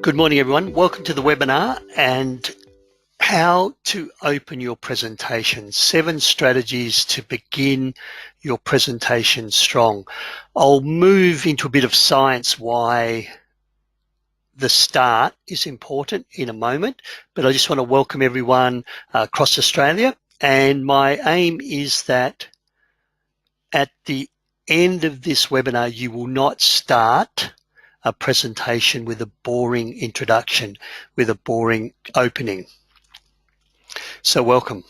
Good morning, everyone. Welcome to the webinar and how to open your presentation. 7 strategies to begin your presentation strong. I'll move into a bit of science why the start is important in a moment, but I just want to welcome everyone across Australia. And my aim is that at the end of this webinar, you will not start a presentation with a boring introduction, with a boring opening. So welcome.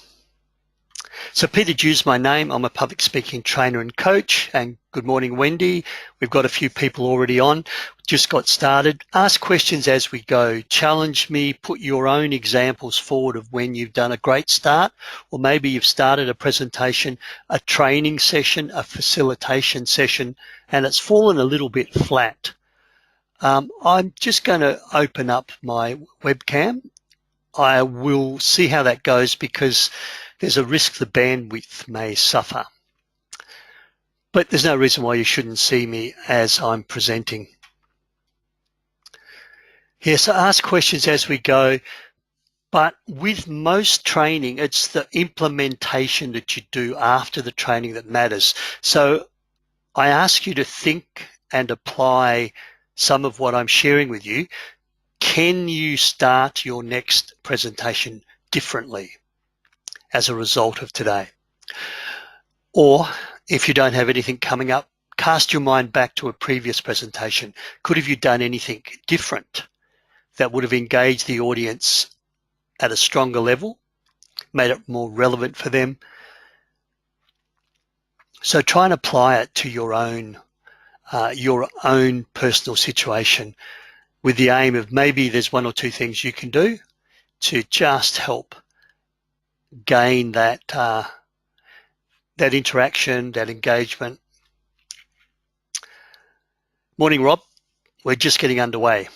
So Peter Dew's my name. I'm a public speaking trainer and coach. And good morning, Wendy. We've got a few people already on. Just got started. Ask questions as we go. Challenge me. Put your own examples forward of when you've done a great start, or maybe you've started a presentation, a training session, a facilitation session, and it's fallen a little bit flat. I'm just going to open up my webcam. I will see how that goes because there's a risk the bandwidth may suffer. But there's no reason why you shouldn't see me as I'm presenting. Here, so ask questions as we go. But with most training, it's the implementation that you do after the training that matters. So I ask you to think and apply some of what I'm sharing with you. Can you start your next presentation differently as a result of today? Or if you don't have anything coming up, cast your mind back to a previous presentation. Could have you done anything different that would have engaged the audience at a stronger level, made it more relevant for them? So try and apply it to your own personal situation, with the aim of maybe there's 1 or 2 things you can do to just help gain that that interaction, that engagement. Morning, Rob. We're just getting underway.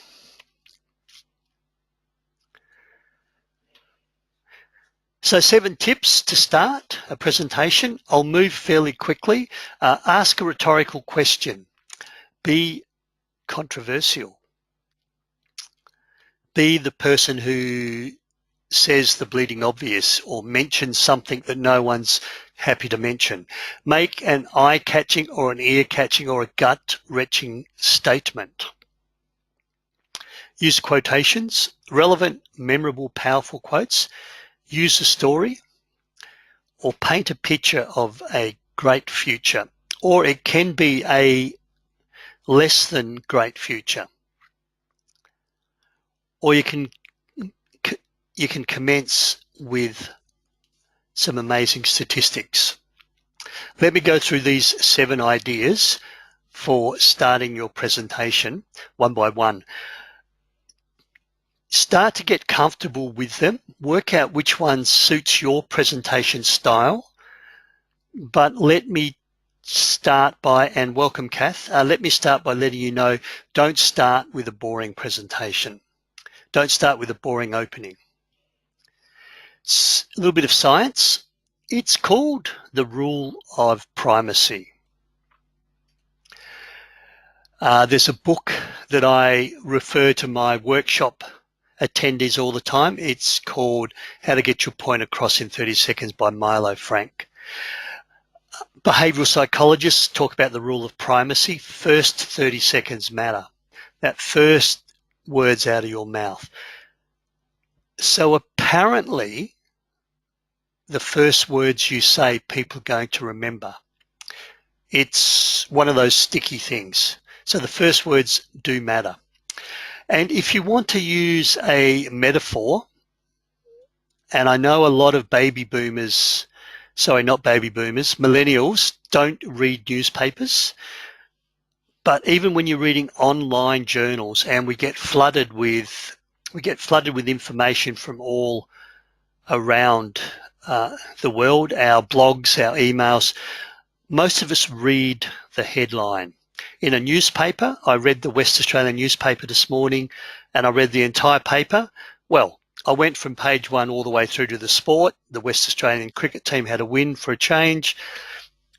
So 7 tips to start a presentation. I'll move fairly quickly. Ask a rhetorical question. Be controversial. Be the person who says the bleeding obvious or mentions something that no one's happy to mention. Make an eye-catching or an ear-catching or a gut-wrenching statement. Use quotations, relevant, memorable, powerful quotes. Use a story or paint a picture of a great future, or it can be a less than great future. Or you can commence with some amazing statistics. Let me go through these 7 ideas for starting your presentation one by one. Start to get comfortable with them. Work out which one suits your presentation style. But let me start by, and welcome Kath, let me start by letting you know, don't start with a boring presentation. Don't start with a boring opening. It's a little bit of science. It's called the rule of primacy. There's a book that I refer to my workshop attendees all the time. It's called How to Get Your Point Across in 30 Seconds by Milo Frank. Behavioral psychologists talk about the rule of primacy. First 30 seconds matter. That first words out of your mouth. So apparently, the first words you say, people are going to remember. It's one of those sticky things. So the first words do matter. And if you want to use a metaphor, and I know a lot of millennials don't read newspapers, but even when you're reading online journals, and we get flooded with information from all around the world, our blogs, our emails, most of us read the headline. In a newspaper, I read the West Australian newspaper this morning, and I read the entire paper. Well, I went from page 1 all the way through to the sport. The West Australian cricket team had a win for a change.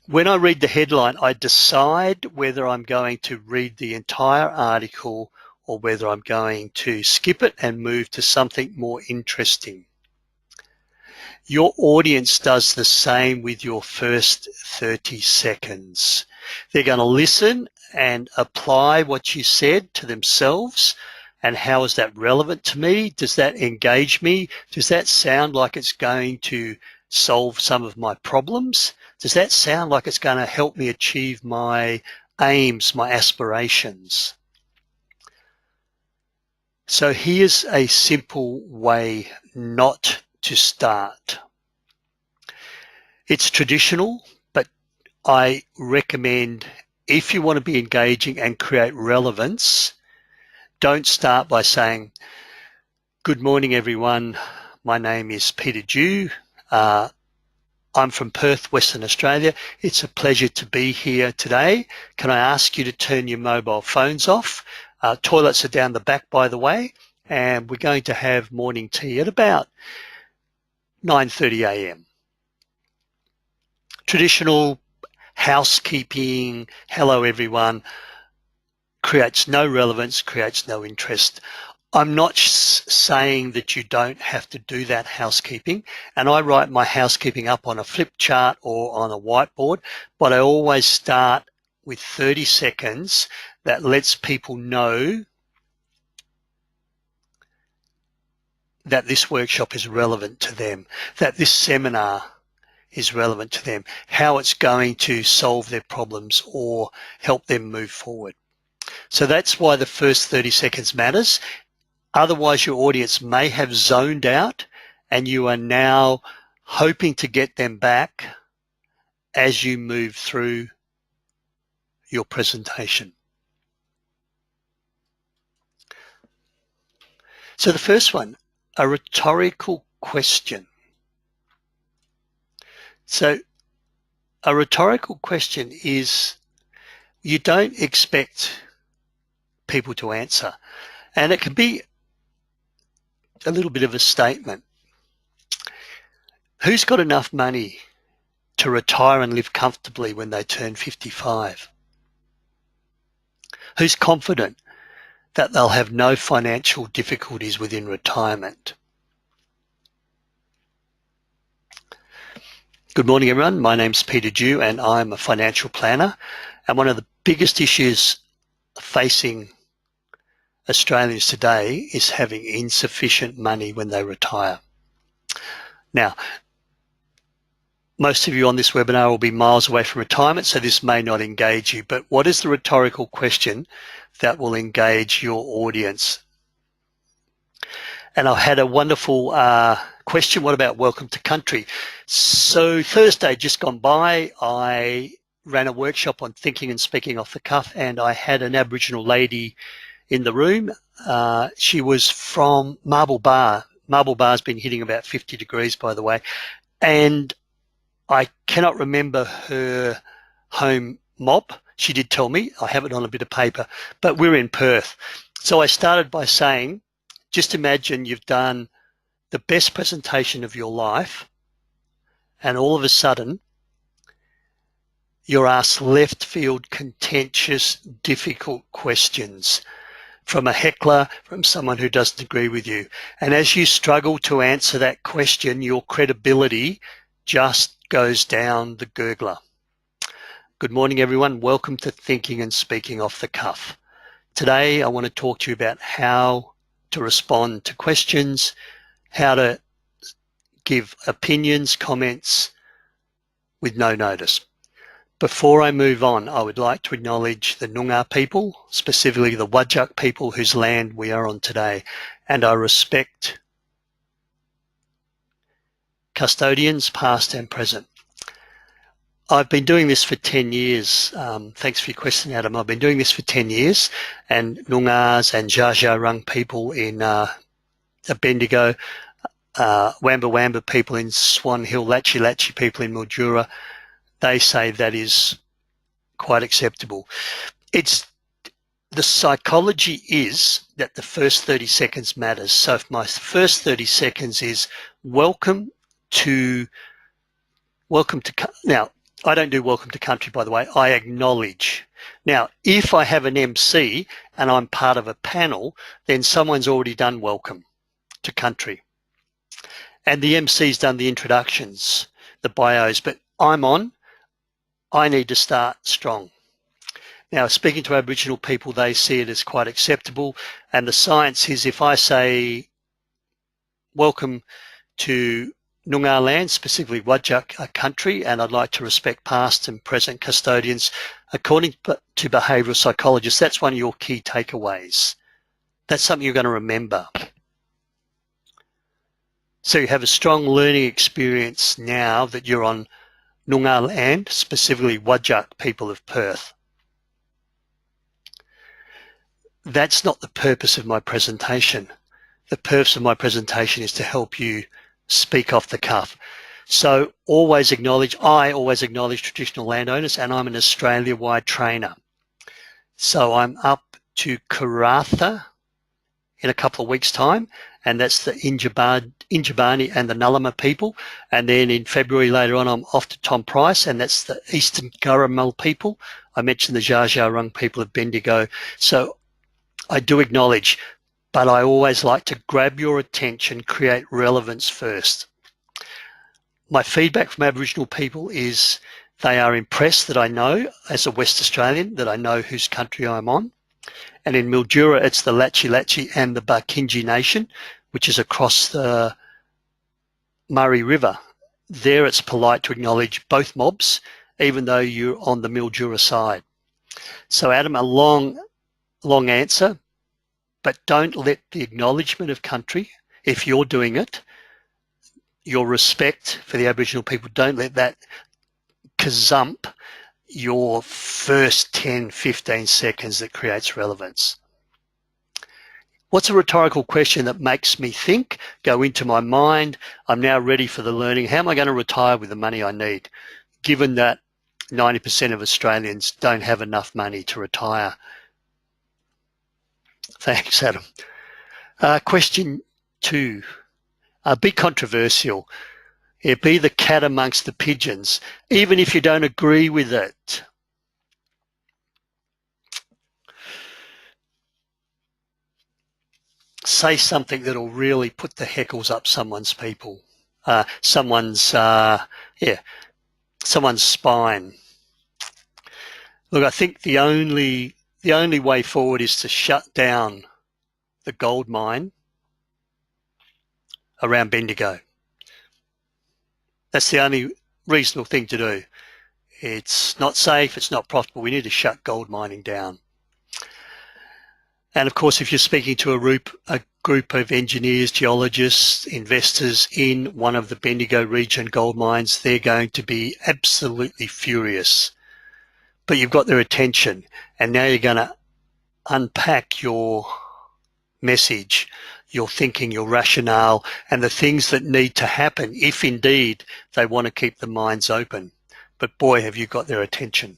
When I read the headline, I decide whether I'm going to read the entire article or whether I'm going to skip it and move to something more interesting. Your audience does the same with your first 30 seconds. They're going to listen and apply what you said to themselves. And how is that relevant to me? Does that engage me? Does that sound like it's going to solve some of my problems? Does that sound like it's going to help me achieve my aims, my aspirations? So here's a simple way not to start. It's traditional, but I recommend, if you want to be engaging and create relevance, don't start by saying, "Good morning, everyone. My name is Peter Dew. I'm from Perth, Western Australia. It's a pleasure to be here today. Can I ask you to turn your mobile phones off? Toilets are down the back, by the way, and we're going to have morning tea at about 9:30 a.m. Traditional housekeeping, hello everyone, creates no relevance, creates no interest. I'm not saying that you don't have to do that housekeeping, and I write my housekeeping up on a flip chart or on a whiteboard, but I always start with 30 seconds that lets people know that this workshop is relevant to them, that this seminar is relevant to them, how it's going to solve their problems or help them move forward. So that's why the first 30 seconds matters. Otherwise, your audience may have zoned out and you are now hoping to get them back as you move through your presentation. So the first one, a rhetorical question. So a rhetorical question is, you don't expect people to answer, and it can be a little bit of a statement. Who's got enough money to retire and live comfortably when they turn 55? Who's confident that they'll have no financial difficulties within retirement? Good morning, everyone. My name's Peter Dew and I'm a financial planner. And one of the biggest issues facing Australians today is having insufficient money when they retire. Now, most of you on this webinar will be miles away from retirement, so this may not engage you, but what is the rhetorical question that will engage your audience? And I had a wonderful question. What about welcome to country? So Thursday just gone by, I ran a workshop on thinking and speaking off the cuff, and I had an Aboriginal lady in the room. She was from Marble Bar. Marble Bar's been hitting about 50 degrees, by the way, and I cannot remember her home mob. She did tell me, I have it on a bit of paper, but we're in Perth. So I started by saying, just imagine you've done the best presentation of your life and all of a sudden you're asked left field, contentious, difficult questions from a heckler, from someone who doesn't agree with you. And as you struggle to answer that question, your credibility just goes down the gurgler. Good morning, everyone. Welcome to Thinking and Speaking Off the Cuff. Today, I want to talk to you about how to respond to questions, how to give opinions, comments with no notice. Before I move on, I would like to acknowledge the Noongar people, specifically the Whadjuk people whose land we are on today, and I respect custodians past and present. I've been doing this for 10 years. Thanks for your question, Adam. I've been doing this for 10 years, and Noongars and Dja Dja Rung people in Bendigo, Wamba Wamba people in Swan Hill, Latchi Latchi people in Mildura, they say that is quite acceptable. The psychology is that the first 30 seconds matters. So if my first 30 seconds is welcome to, now I don't do welcome to country, by the way, I acknowledge. Now, if I have an MC and I'm part of a panel, then someone's already done welcome to country. And the MC's done the introductions, the bios, but I'm on. I need to start strong. Now, speaking to Aboriginal people, they see it as quite acceptable. And the science is if I say, welcome to Noongar land, specifically Whadjuk country, and I'd like to respect past and present custodians, according to behavioural psychologists, that's one of your key takeaways. That's something you're going to remember. So you have a strong learning experience now that you're on Noongar land, specifically Whadjuk people of Perth. That's not the purpose of my presentation. The purpose of my presentation is to help you speak off the cuff. So I always acknowledge traditional landowners, and I'm an Australia-wide trainer. So I'm up to Karratha in a couple of weeks' time, and that's the Injibani and the Nullama people. And then in February later on, I'm off to Tom Price, and that's the Eastern Gurrumal people. I mentioned the Dja Dja Wurrung people of Bendigo. So I do acknowledge, but I always like to grab your attention, create relevance first. My feedback from Aboriginal people is they are impressed that I know, as a West Australian, that I know whose country I'm on. And in Mildura, it's the Latchi Latchi and the Barkinji Nation, which is across the Murray River. There it's polite to acknowledge both mobs, even though you're on the Mildura side. So Adam, a long answer, but don't let the acknowledgement of country, if you're doing it, your respect for the Aboriginal people, don't let that gazump your first 10, 15 seconds that creates relevance. What's a rhetorical question that makes me think, go into my mind, I'm now ready for the learning, how am I going to retire with the money I need, given that 90% of Australians don't have enough money to retire? Thanks, Adam. Question 2. Be controversial. Yeah, be the cat amongst the pigeons, even if you don't agree with it. Say something that'll really put the heckles up someone's someone's spine. Look, I think the only way forward is to shut down the gold mine around Bendigo. That's the only reasonable thing to do. It's not safe, it's not profitable. We need to shut gold mining down. And of course, if you're speaking to a group of engineers, geologists, investors in one of the Bendigo region gold mines, they're going to be absolutely furious. But you've got their attention, and now you're going to unpack your message, your thinking, your rationale, and the things that need to happen if indeed they want to keep the mines open. But boy, have you got their attention.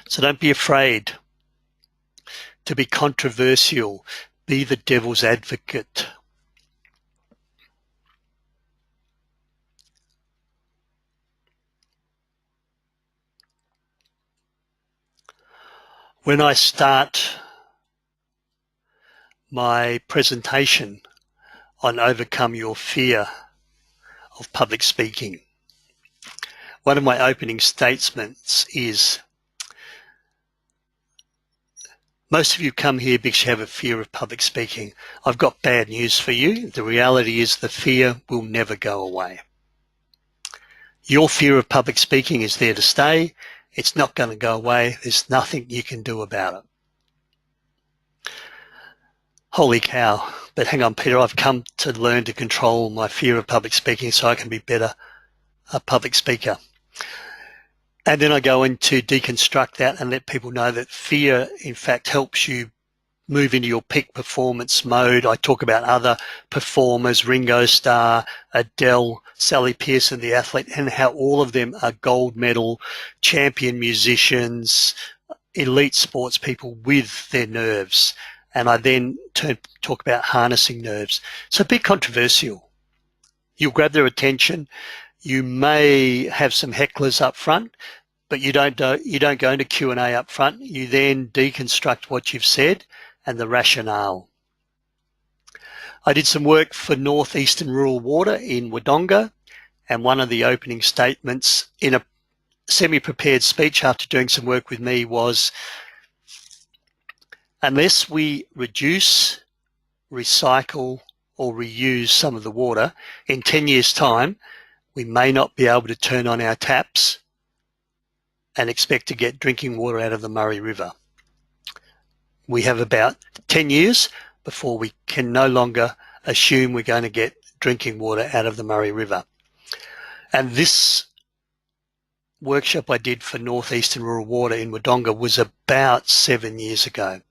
So don't be afraid to be controversial, be the devil's advocate. When I start my presentation on overcome your fear of public speaking, one of my opening statements is, most of you come here because you have a fear of public speaking. I've got bad news for you. The reality is the fear will never go away. Your fear of public speaking is there to stay. It's not going to go away. There's nothing you can do about it. Holy cow. But hang on, Peter, I've come to learn to control my fear of public speaking so I can be better a public speaker. And then I go into deconstruct that and let people know that fear, in fact, helps you move into your peak performance mode. I talk about other performers, Ringo Starr, Adele, Sally Pearson, the athlete, and how all of them are gold medal champion musicians, elite sports people with their nerves. And I then talk about harnessing nerves. So be controversial. You'll grab their attention. You may have some hecklers up front, but you don't go into Q&A up front. You then deconstruct what you've said and the rationale. I did some work for Northeastern Rural Water in Wodonga, and one of the opening statements in a semi-prepared speech after doing some work with me was, unless we reduce, recycle, or reuse some of the water, in 10 years' time, we may not be able to turn on our taps and expect to get drinking water out of the Murray River. We have about 10 years before we can no longer assume we're going to get drinking water out of the Murray River. And this workshop I did for Northeastern Rural Water in Wodonga was about 7 years ago.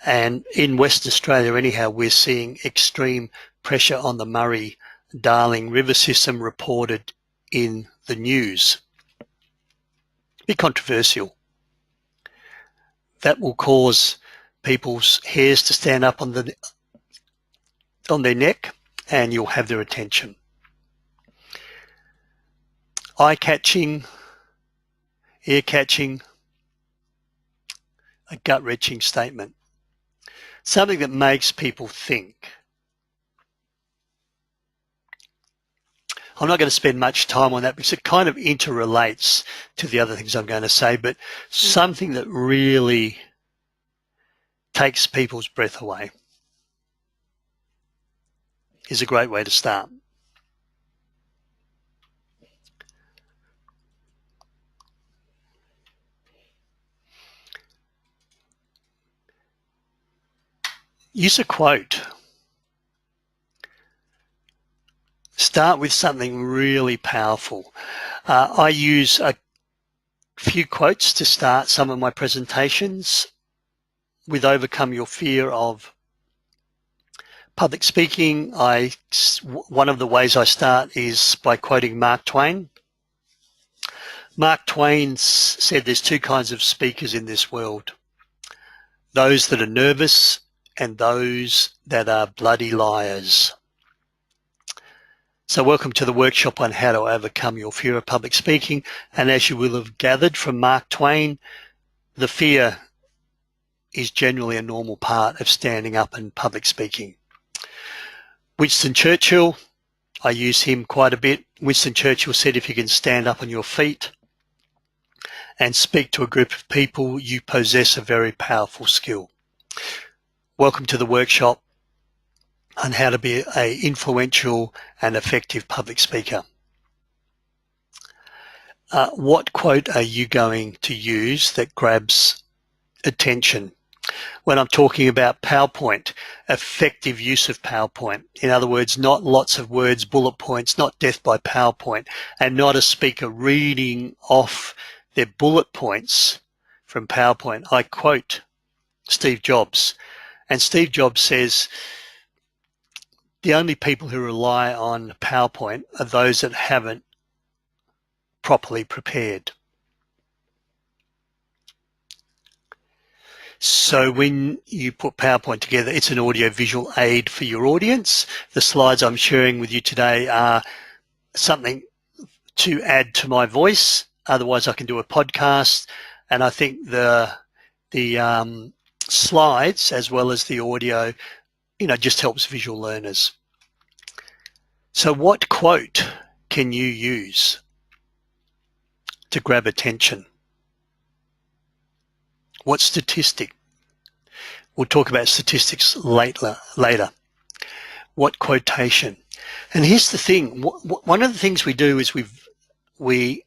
And in Western Australia anyhow, we're seeing extreme pressure on the Murray-Darling River system reported in the news. Be controversial. That will cause people's hairs to stand up on their neck, and you'll have their attention. Eye-catching, ear-catching, a gut-wrenching statement. Something that makes people think. I'm not going to spend much time on that because it kind of interrelates to the other things I'm going to say, but something that really takes people's breath away is a great way to start. Use a quote. Start with something really powerful. I use a few quotes to start some of my presentations. With Overcome Your Fear of Public Speaking, one of the ways I start is by quoting Mark Twain. Mark Twain said there's two kinds of speakers in this world. Those that are nervous and those that are bloody liars. So welcome to the workshop on how to overcome your fear of public speaking. And as you will have gathered from Mark Twain, the fear is generally a normal part of standing up and public speaking. Winston Churchill, I use him quite a bit. Winston Churchill said, if you can stand up on your feet and speak to a group of people, you possess a very powerful skill. Welcome to the workshop on how to be an influential and effective public speaker. What quote are you going to use that grabs attention? When I'm talking about PowerPoint, effective use of PowerPoint. In other words, not lots of words, bullet points, not death by PowerPoint, and not a speaker reading off their bullet points from PowerPoint. I quote Steve Jobs, and Steve Jobs says, the only people who rely on PowerPoint are those that haven't properly prepared. So when you put PowerPoint together, it's an audio-visual aid for your audience. The slides I'm sharing with you today are something to add to my voice. Otherwise, I can do a podcast. And I think the slides, as well as the audio, just helps visual learners. So what quote can you use to grab attention? What statistic? We'll talk about statistics later. What quotation? And here's the thing. One of the things we do is we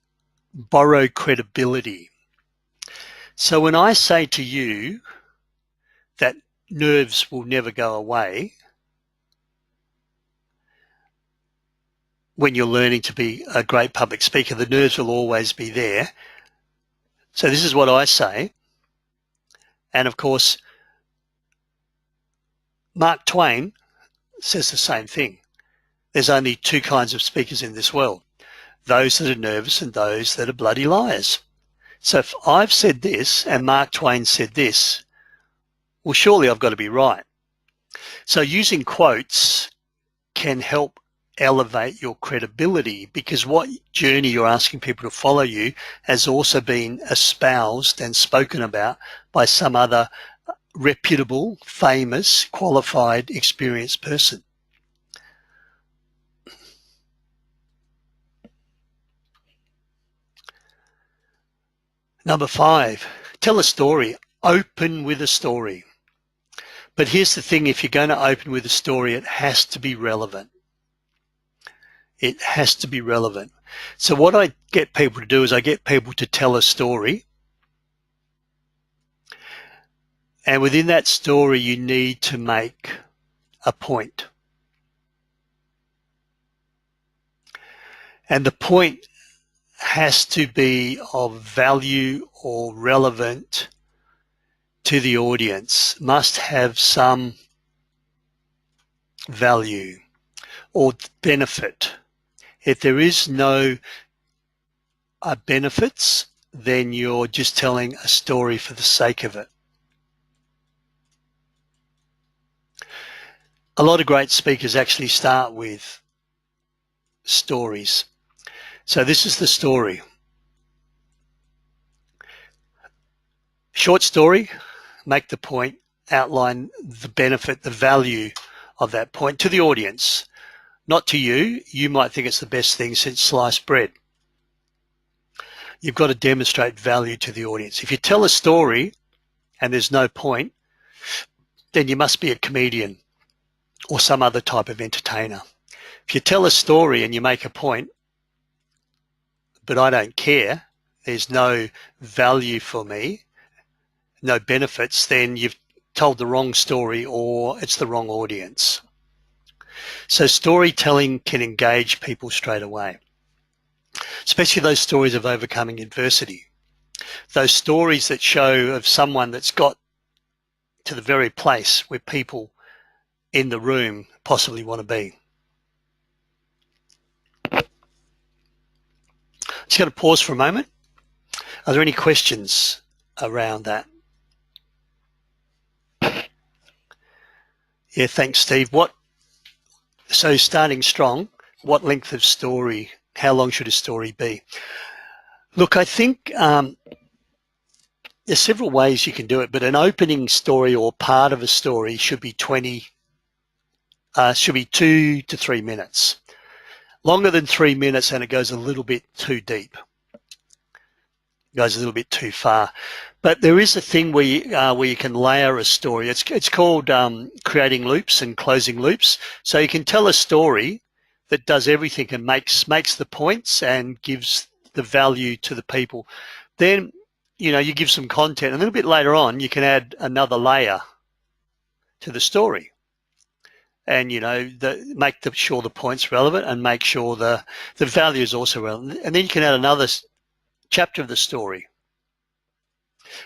borrow credibility. So when I say to you that nerves will never go away when you're learning to be a great public speaker, the nerves will always be there. So this is what I say. And of course, Mark Twain says the same thing. There's only two kinds of speakers in this world, those that are nervous and those that are bloody liars. So if I've said this and Mark Twain said this, well, surely I've got to be right. So using quotes can help elevate your credibility, because what journey you're asking people to follow you has also been espoused and spoken about by some other reputable, famous, qualified, experienced person. Number 5, tell a story. Open with a story. But here's the thing, if you're going to open with a story, it has to be relevant. It has to be relevant. So what I get people to do is I get people to tell a story. And within that story, you need to make a point. And the point has to be of value or relevant to the audience, must have some value or benefit. If there is no benefits, then you're just telling a story for the sake of it. A lot of great speakers actually start with stories. So this is the story. Short story, make the point, outline the benefit, the value of that point to the audience. Not to you. You might think it's the best thing since sliced bread. You've got to demonstrate value to the audience. If you tell a story and there's no point, then you must be a comedian or some other type of entertainer. If you tell a story and you make a point, but I don't care, there's no value for me, no benefits, then you've told the wrong story or it's the wrong audience. So storytelling can engage people straight away, especially those stories of overcoming adversity. Those stories that show of someone that's got to the very place where people in the room possibly want to be. Just going to pause for a moment. Are there any questions around that? Yeah, thanks, Steve. So starting strong, what length of story, how long should a story be? Look, I think there's several ways you can do it, but an opening story or part of a story should be 2 to 3 minutes. Longer than 3 minutes and it goes a little bit too deep. Goes a little bit too far. But there is a thing where you can layer a story. It's called creating loops and closing loops. So you can tell a story that does everything and makes the points and gives the value to the people. Then, you give some content. A little bit later on, you can add another layer to the story. And, make sure the point's relevant and make sure the value is also relevant. And then you can add another chapter of the story.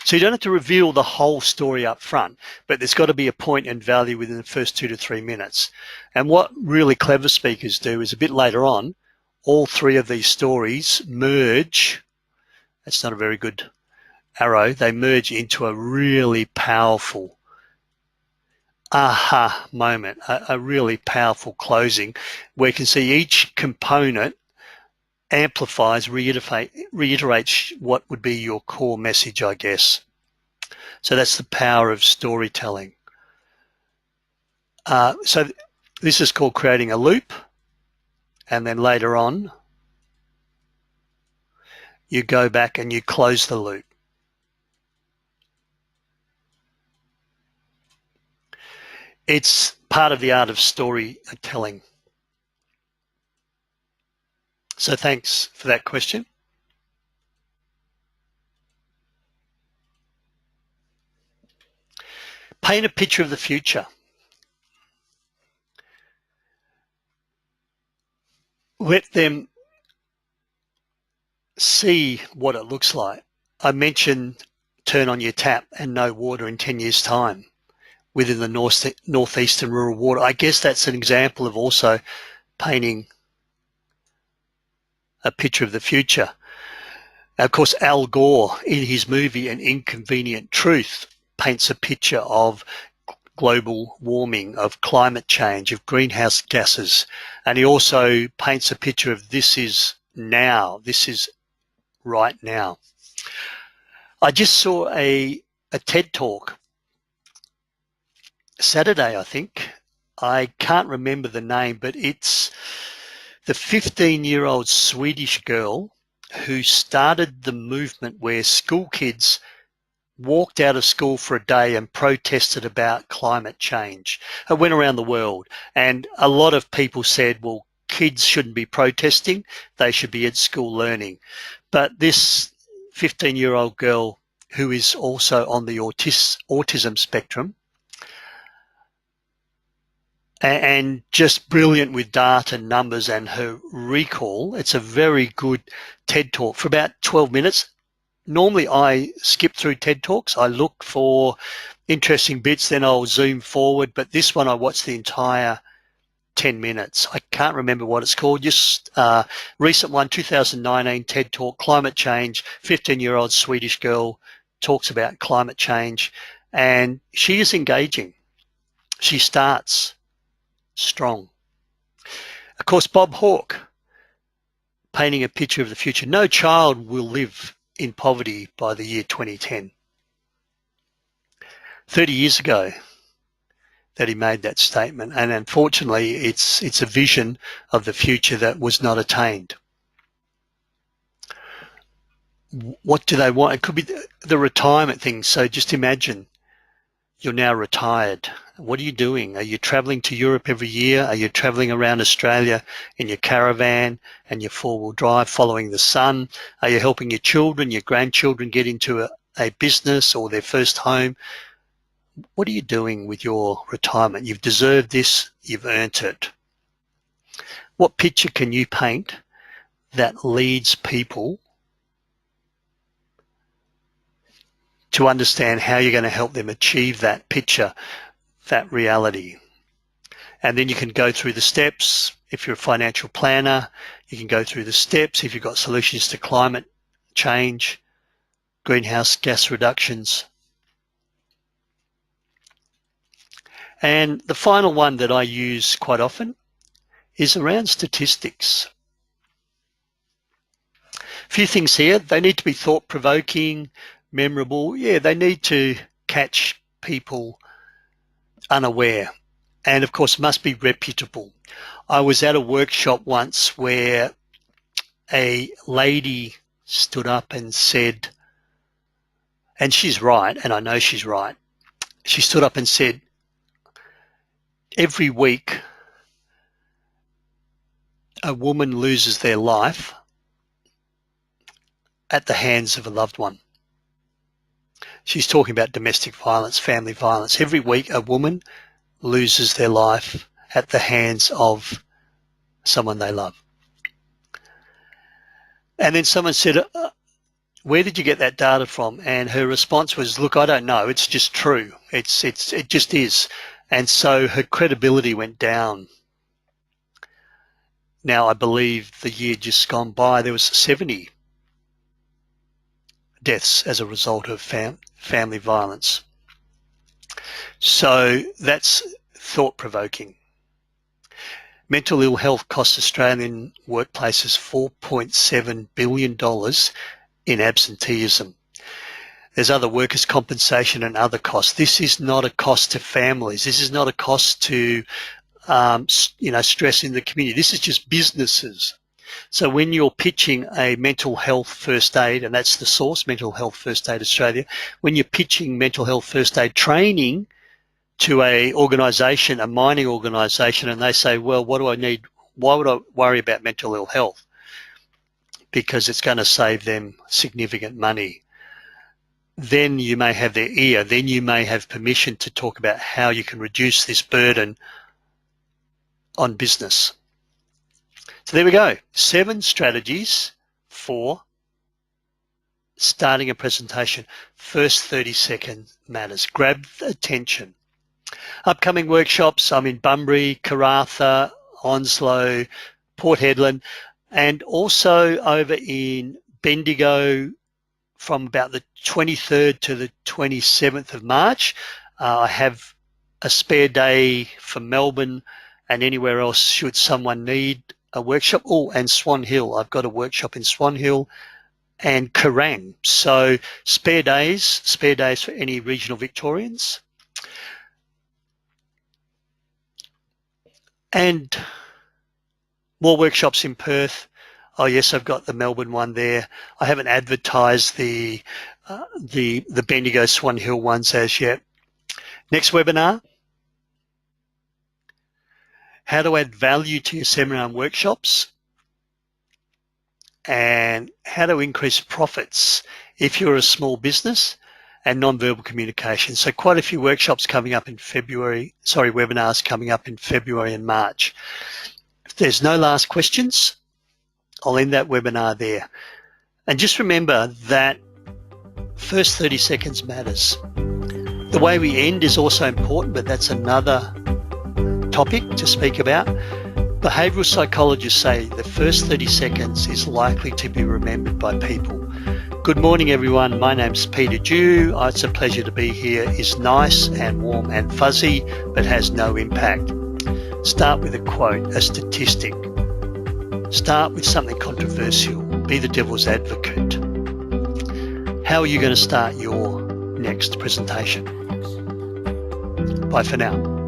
So you don't have to reveal the whole story up front, but there's got to be a point and value within the first 2 to 3 minutes. And what really clever speakers do is a bit later on, all 3 of these stories merge. That's not a very good arrow. They merge into a really powerful aha moment, a really powerful closing where you can see each component amplifies, reiterates what would be your core message, I guess. So that's the power of storytelling. So this is called creating a loop, and then later on you go back and you close the loop. It's part of the art of storytelling. So thanks for that question. Paint a picture of the future. Let them see what it looks like. I mentioned turn on your tap and no water in 10 years' time within the northeastern rural water. I guess that's an example of also painting a picture of the future. Of course, Al Gore in his movie An Inconvenient Truth paints a picture of global warming, of climate change, of greenhouse gases. And he also paints a picture of this is now, this is right now. I just saw a TED Talk Saturday, I think. I can't remember the name, but it's the 15-year-old Swedish girl who started the movement where school kids walked out of school for a day and protested about climate change. It went around the world, and a lot of people said, well, kids shouldn't be protesting, they should be at school learning. But this 15-year-old girl, who is also on the autism spectrum, and just brilliant with data and numbers and her recall, it's a very good TED Talk for about 12 minutes. Normally I skip through TED Talks. I look for interesting bits, then I'll zoom forward. But this one I watched the entire 10 minutes. I can't remember what it's called. Just recent one, 2019 TED Talk, climate change. 15-year-old Swedish girl talks about climate change, and she is engaging. She starts strong. Of course, Bob Hawke, painting a picture of the future. No child will live in poverty by the year 2010. 30 years ago that he made that statement, and unfortunately it's a vision of the future that was not attained. What do they want? It could be the retirement thing. So just imagine you're now retired. What are you doing? Are you traveling to Europe every year? Are you traveling around Australia in your caravan and your four-wheel drive following the sun? Are you helping your children, your grandchildren get into a business or their first home? What are you doing with your retirement? You've deserved this, you've earned it. What picture can you paint that leads people to understand how you're going to help them achieve that picture, that reality? And then you can go through the steps. If you're a financial planner, you can go through the steps. If you've got solutions to climate change, greenhouse gas reductions. And the final one that I use quite often is around statistics. A few things here. They need to be thought-provoking, memorable. Yeah, they need to catch people unaware. And of course, must be reputable. I was at a workshop once where a lady stood up and said, and she's right, and I know she's right. She stood up and said, every week a woman loses their life at the hands of a loved one. She's talking about domestic violence, family violence. Every week a woman loses their life at the hands of someone they love. And then someone said, where did you get that data from? And her response was, look, I don't know. It's just true. It just is. And so her credibility went down. Now, I believe the year just gone by, there was 70 deaths as a result of family violence. So that's thought-provoking. Mental ill health costs Australian workplaces $4.7 billion in absenteeism. There's other workers' compensation and other costs. This is not a cost to families. This is not a cost to stress in the community. This is just businesses. So when you're pitching a mental health first aid, and that's the source, Mental Health First Aid Australia, when you're pitching mental health first aid training to a organisation, a mining organisation, and they say, well, what do I need? Why would I worry about mental ill health? Because it's going to save them significant money. Then you may have their ear. Then you may have permission to talk about how you can reduce this burden on business. So there we go. 7 strategies for starting a presentation. First 30 seconds matters. Grab attention. Upcoming workshops, I'm in Bunbury, Karratha, Onslow, Port Hedland, and also over in Bendigo from about the 23rd to the 27th of March. I have a spare day for Melbourne and anywhere else should someone need a workshop. Oh, and Swan Hill. I've got a workshop in Swan Hill and Kerrang. So spare days for any regional Victorians. And more workshops in Perth. Oh yes, I've got the Melbourne one there. I haven't advertised the Bendigo Swan Hill ones as yet. Next webinar, how to add value to your seminar and workshops, and how to increase profits if you're a small business, and non-verbal communication. So quite a few workshops coming up in webinars coming up in February and March. If there's no last questions, I'll end that webinar there. And just remember that first 30 seconds matters. The way we end is also important, but that's another topic to speak about. Behavioural psychologists say the first 30 seconds is likely to be remembered by people. Good morning, everyone. My name's Peter Dew. It's a pleasure to be here. Is nice and warm and fuzzy, but has no impact. Start with a quote, a statistic. Start with something controversial. Be the devil's advocate. How are you going to start your next presentation? Bye for now.